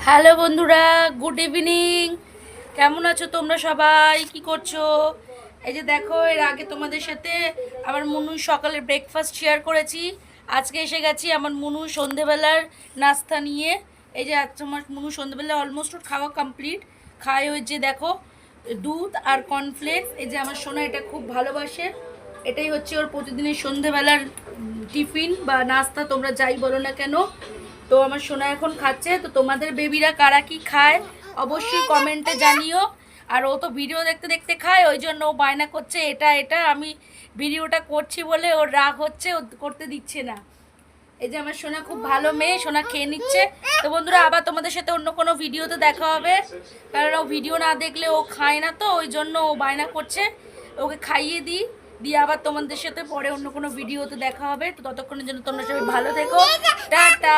Hello বন্ধুরা, good evening. কেমন আছো তোমরা সবাই? কি করছো? এই যে দেখো, এর আগে তোমাদের সাথে আমার মুনু সকালের ব্রেকফাস্ট শেয়ার করেছি। আজকে এসে গেছি আমার মুনু সন্ধেবেলার নাস্তা নিয়ে। এই যে আজ আমার মুনু সন্ধেবেলা অলমোস্ট খাওয়া কমপ্লিট। খায় ওই যে দেখো, দুধ আর কর্নফ্লেক্স। এই যে আমার সোনা এটা খুব ভালোবাসে। এটাই হচ্ছে ওর প্রতিদিনের সন্ধেবেলার টিফিন বা নাস্তা, তোমরা যাই বলো না কেন। তো আমার সোনা এখন খাচ্ছে। তো তোমাদের বেবিরা কারা কি খায় অবশ্যই কমেন্টে জানিও। আর ও তো ভিডিও দেখতে দেখতে খায়, ওই জন্য ও বায়না করছে এটা এটা। আমি ভিডিওটা করছি বলে ওর রাগ হচ্ছে, ও করতে দিচ্ছে না। এই যে আমার সোনা খুব ভালো মেয়ে, সোনা খেয়ে নিচ্ছে। তো বন্ধুরা, আবার তোমাদের সাথে অন্য কোনো ভিডিওতে দেখা হবে, কারণ ও ভিডিও না দেখলে ও খায় না, তো ওই জন্য ও বায়না করছে। ওকে খাইয়ে দিই, দিয়ে আবার তোমাদের সাথে পরে অন্য কোনো ভিডিওতে দেখা হবে। তো ততক্ষণের জন্য তোমরা সবাই ভালো থেকো। টাটা।